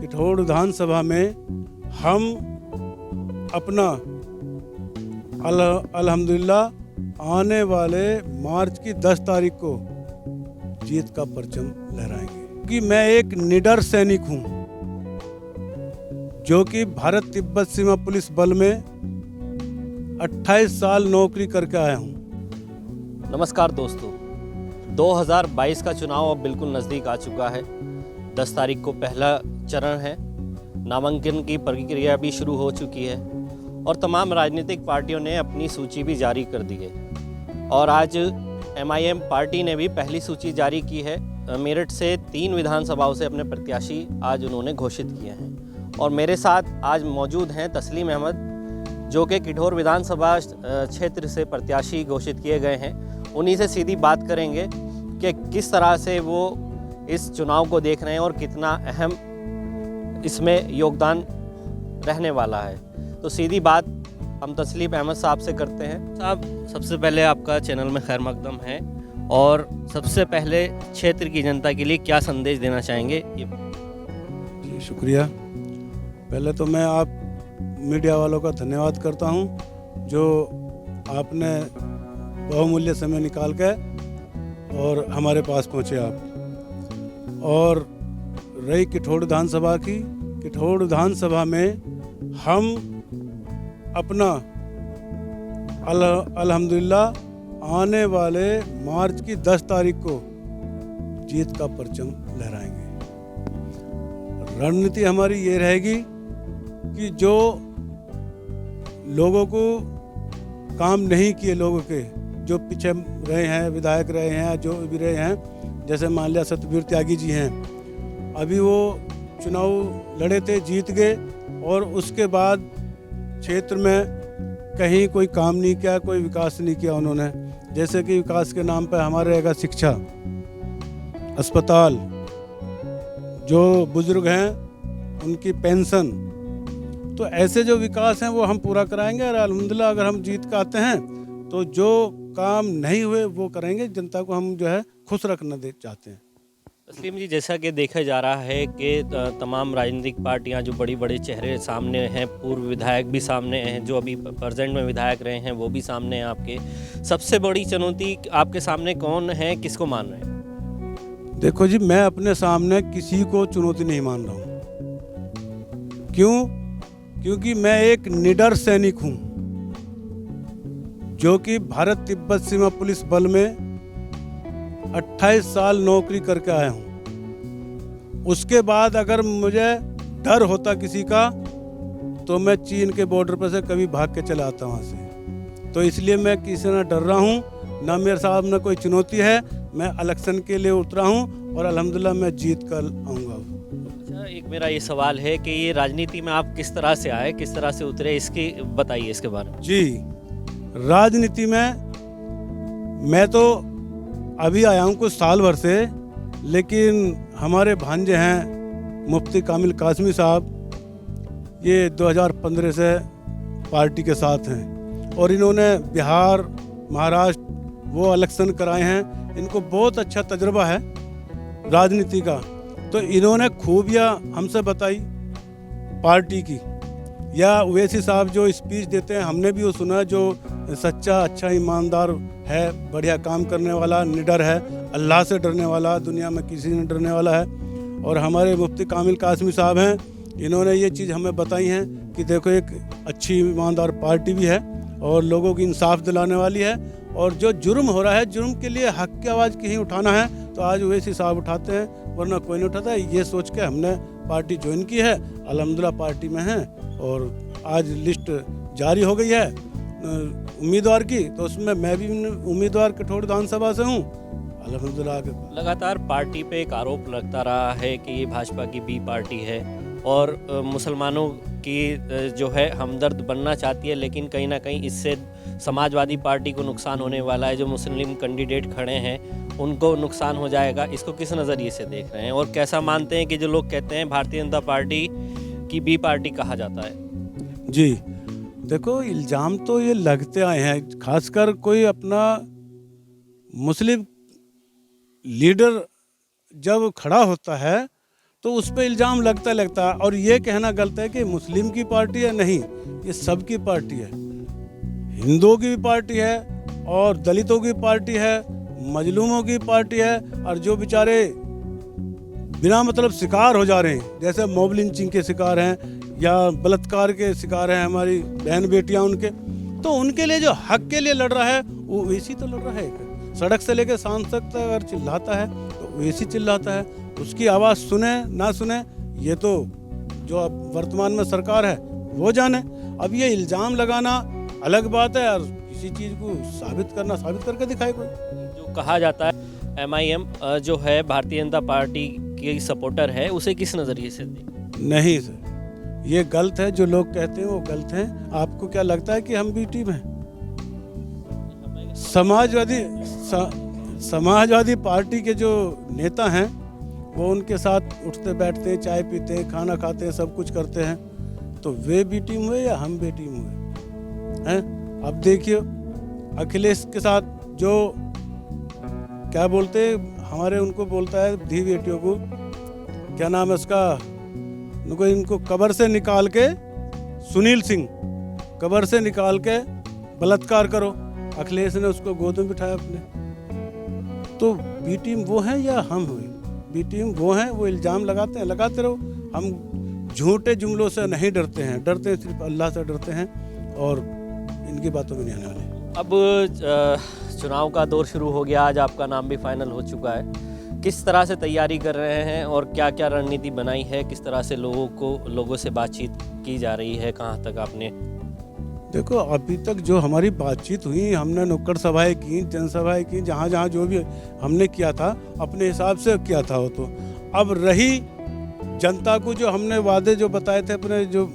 किठौर विधानसभा में हम अपना अल्हम्दुलिल्लाह आने वाले मार्च की 10 तारीख को जीत का परचम लहराएंगे, क्योंकि मैं एक निडर सैनिक हूं जो कि भारत तिब्बत सीमा पुलिस बल में 28 साल नौकरी करके आया हूं। नमस्कार दोस्तों, 2022 का चुनाव अब बिल्कुल नज़दीक आ चुका है। 10 तारीख को पहला चरण है, नामांकन की प्रक्रिया भी शुरू हो चुकी है और तमाम राजनीतिक पार्टियों ने अपनी सूची भी जारी कर दी है। और आज MIM पार्टी ने भी पहली सूची जारी की है। मेरठ से 3 विधानसभाओं से अपने प्रत्याशी आज उन्होंने घोषित किए हैं और मेरे साथ आज मौजूद हैं तस्लीम अहमद, जो कि किठौर विधानसभा क्षेत्र से प्रत्याशी घोषित किए गए हैं। उन्हीं से सीधी बात करेंगे कि किस तरह से वो इस चुनाव को देख रहे हैं और कितना अहम इसमें योगदान रहने वाला है। तो सीधी बात हम तस्लीम अहमद साहब से करते हैं। साहब, सबसे पहले आपका चैनल में खैर मकदम है और सबसे पहले क्षेत्र की जनता के लिए क्या संदेश देना चाहेंगे? जी शुक्रिया। पहले तो मैं आप मीडिया वालों का धन्यवाद करता हूं जो आपने बहुमूल्य समय निकाल के और हमारे पास पहुंचे आप। और रही किठौर विधानसभा की, किठौर विधानसभा में हम अपना अल्हम्दुलिल्लाह आने वाले मार्च की 10 तारीख को जीत का परचम लहराएंगे। रणनीति हमारी ये रहेगी कि जो लोगों को काम नहीं किए, लोगों के जो पीछे रहे हैं, विधायक रहे हैं, जो भी रहे हैं, जैसे मान लिया सतबीर त्यागी जी हैं, अभी वो चुनाव लड़े थे, जीत गए और उसके बाद क्षेत्र में कहीं कोई काम नहीं किया, कोई विकास नहीं किया उन्होंने। जैसे कि विकास के नाम पर हमारे रहेगा शिक्षा, अस्पताल, जो बुजुर्ग हैं उनकी पेंशन, तो ऐसे जो विकास हैं वो हम पूरा कराएंगे। और अल्हम्दुलिल्लाह अगर हम जीत के आते हैं तो जो काम नहीं हुए वो करेंगे। जनता को हम जो है खुश रखना चाहते हैं। तस्लीम जी, जैसा कि देखा जा रहा है कि तमाम राजनीतिक पार्टियां, जो बड़ी बड़े चेहरे सामने हैं, पूर्व विधायक भी सामने हैं, जो अभी प्रेजेंट में विधायक रहे हैं वो भी सामने हैं आपके। सबसे बड़ी चुनौती आपके सामने कौन है, किसको मान रहे हैं? देखो जी, मैं अपने सामने किसी को चुनौती नहीं मान रहा हूँ। क्यों? क्योंकि मैं एक निडर सैनिक हूँ जो कि भारत तिब्बत सीमा पुलिस बल में 28 साल नौकरी करके आया हूँ। उसके बाद अगर मुझे डर होता किसी का तो मैं चीन के बॉर्डर पर से कभी भाग के चला आता वहाँ से। तो इसलिए मैं किसी से ना डर रहा हूँ, ना मेरे साहब ना कोई चुनौती है। मैं इलेक्शन के लिए उतरा हूँ और अल्हम्दुलिल्लाह मैं जीत कर आऊँगा। अच्छा, एक मेरा ये सवाल है कि ये राजनीति में आप किस तरह से आए, किस तरह से उतरे, इसकी बताइए इसके बारे में। जी, राजनीति में मैं तो अभी आया हूँ कुछ साल भर से, लेकिन हमारे भांजे हैं मुफ्ती कामिल कासमी साहब, ये 2015 से पार्टी के साथ हैं और इन्होंने बिहार, महाराष्ट्र वो इलेक्शन कराए हैं। इनको बहुत अच्छा तजुर्बा है राजनीति का। तो इन्होंने खूबियाँ हमसे बताई पार्टी की। या ओवैसी साहब जो स्पीच देते हैं, हमने भी वो सुना, जो सच्चा, अच्छा, ईमानदार है, बढ़िया काम करने वाला, निडर है, अल्लाह से डरने वाला, दुनिया में किसी ने डरने वाला है। और हमारे मुफ्ती कामिल कासमी साहब हैं, इन्होंने ये चीज़ हमें बताई है कि देखो एक अच्छी ईमानदार पार्टी भी है और लोगों की इंसाफ दिलाने वाली है। और जो जुर्म हो रहा है, जुर्म के लिए हक की आवाज़ कहीं उठाना है तो आज ओवैसी साहब उठाते हैं, वरना कोई नहीं उठाता है। ये सोच के हमने पार्टी ज्वाइन की है, अल्हम्दुलिल्लाह पार्टी में हैं और आज लिस्ट जारी हो गई है उम्मीदवार की, तो उसमें मैं भी उम्मीदवार किठौर विधानसभा से हूँ अल्हम्दुलिल्लाह। लगातार पार्टी पे एक आरोप लगता रहा है कि ये भाजपा की बी पार्टी है और मुसलमानों की जो है हमदर्द बनना चाहती है, लेकिन कहीं ना कहीं इससे समाजवादी पार्टी को नुकसान होने वाला है। जो मुस्लिम कैंडिडेट खड़े हैं उनको नुकसान हो जाएगा। इसको किस नज़रिए से देख रहे हैं और कैसा मानते हैं कि जो लोग कहते हैं भारतीय जनता पार्टी की बी पार्टी कहा जाता है? जी देखो, इल्ज़ाम तो ये लगते आए हैं, खासकर कोई अपना मुस्लिम लीडर जब खड़ा होता है तो उस पर इल्ज़ाम लगता है। और ये कहना गलत है कि मुस्लिम की पार्टी है, नहीं, ये सबकी पार्टी है। हिंदुओं की भी पार्टी है और दलितों की पार्टी है, मजलूमों की पार्टी है, और जो बेचारे बिना मतलब शिकार हो जा रहे हैं, जैसे मॉब लिंचिंग के शिकार हैं या बलात्कार के शिकार हैं हमारी बहन बेटियां उनके, तो उनके लिए जो हक के लिए लड़ रहा है वो वैसी तो लड़ रहा है। सड़क से लेकर सांसद तक अगर चिल्लाता है तो वैसी चिल्लाता है। उसकी आवाज़ सुने ना सुने ये तो जो अब वर्तमान में सरकार है वो जाने। अब ये इल्ज़ाम लगाना अलग बात है और किसी चीज़ को साबित करके दिखाए कोई। जो कहा जाता है MIM जो है भारतीय जनता पार्टी की सपोर्टर है, उसे किस नज़रिए से देखते? नहीं सर, ये गलत है। जो लोग कहते हैं वो गलत हैं। आपको क्या लगता है कि हम बी टीम हैं? समाजवादी पार्टी के जो नेता हैं वो उनके साथ उठते बैठते हैं, चाय पीते हैं, खाना खाते हैं, सब कुछ करते हैं। तो वे बी टीम हुए या हम बी टीम हुए हैं? अब देखिए अखिलेश के साथ जो क्या बोलते हमारे उनको बोलता है धी बेटियों को, क्या नाम है उसका, इनको कब्र से निकाल के, सुनील सिंह कब्र से निकाल के बलात्कार करो। अखिलेश ने उसको गोद में बिठाया अपने। तो बी टीम वो हैं या हम हुए? बी टीम वो हैं, वो इल्ज़ाम लगाते हैं, लगाते रहो। हम झूठे जुमलों से नहीं डरते हैं, सिर्फ अल्लाह से डरते हैं और इनकी बातों में नहीं आने वाले। अब चुनाव का दौर शुरू हो गया, आज आपका नाम भी फाइनल हो चुका है। किस तरह से तैयारी कर रहे हैं और क्या क्या रणनीति बनाई है? किस तरह से लोगों से बातचीत की जा रही है? कहाँ तक आपने? देखो अभी तक जो हमारी बातचीत हुई, हमने नुक्कड़ सभाएं की, जनसभाएं की, जहाँ जहाँ जो भी हमने किया था अपने हिसाब से किया था वो। तो अब रही जनता को जो हमने वादे जो बताए थे अपने, जो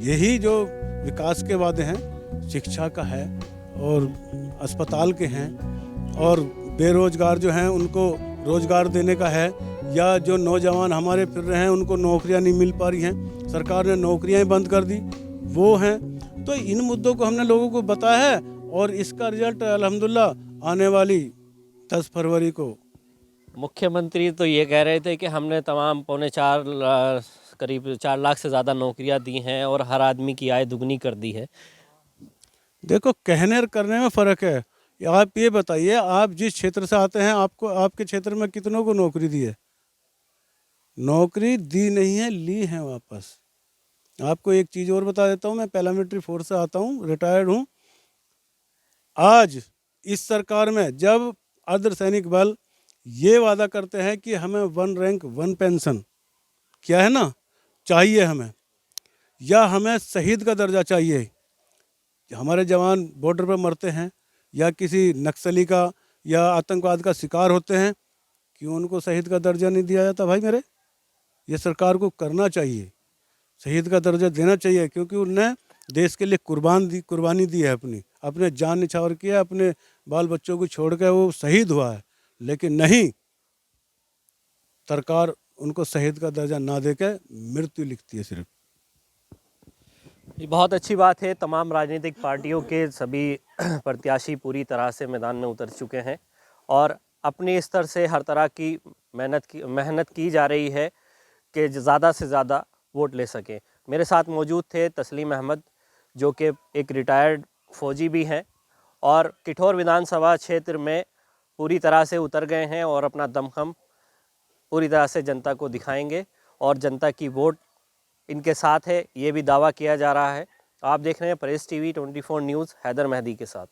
यही जो विकास के वादे हैं, शिक्षा का है और अस्पताल के हैं और बेरोजगार जो हैं उनको रोजगार देने का है, या जो नौजवान हमारे फिर रहे हैं उनको नौकरियां नहीं मिल पा रही हैं, सरकार ने नौकरियां बंद कर दी, वो हैं। तो इन मुद्दों को हमने लोगों को बताया है और इसका रिजल्ट अल्हम्दुलिल्लाह आने वाली 10 फरवरी को। मुख्यमंत्री तो ये कह रहे थे कि हमने तमाम करीब 4 लाख से ज़्यादा नौकरियां दी हैं और हर आदमी की आय दुगनी कर दी है। देखो कहने और करने में फ़र्क है। आप ये बताइए, आप जिस क्षेत्र से आते हैं, आपको आपके क्षेत्र में कितनों को नौकरी दी है? नौकरी दी नहीं है, ली है वापस। आपको एक चीज़ और बता देता हूँ, मैं पैरामिलिट्री फोर्स से आता हूँ, रिटायर्ड हूँ। आज इस सरकार में जब अर्धसैनिक बल ये वादा करते हैं कि हमें 1 रैंक 1 पेंशन, क्या है ना, चाहिए हमें, या हमें शहीद का दर्जा चाहिए, हमारे जवान बॉर्डर पर मरते हैं या किसी नक्सली का या आतंकवाद का शिकार होते हैं, क्यों उनको शहीद का दर्जा नहीं दिया जाता? भाई मेरे, ये सरकार को करना चाहिए, शहीद का दर्जा देना चाहिए, क्योंकि उनने देश के लिए कुर्बानी दी है, अपने जान निछावर किया, अपने बाल बच्चों को छोड़ कर वो शहीद हुआ है। लेकिन नहीं, सरकार उनको शहीद का दर्जा ना देकर मृत्यु लिखती है सिर्फ। ये बहुत अच्छी बात है। तमाम राजनीतिक पार्टियों के सभी प्रत्याशी पूरी तरह से मैदान में उतर चुके हैं और अपने स्तर से हर तरह की मेहनत की जा रही है कि ज़्यादा से ज़्यादा वोट ले सकें। मेरे साथ मौजूद थे तस्लीम अहमद, जो कि एक रिटायर्ड फौजी भी हैं और किठौर विधानसभा क्षेत्र में पूरी तरह से उतर गए हैं और अपना दमखम पूरी तरह से जनता को दिखाएंगे और जनता की वोट इनके साथ है, ये भी दावा किया जा रहा है। आप देख रहे हैं press TV 24 news, Haider Mehdi के साथ।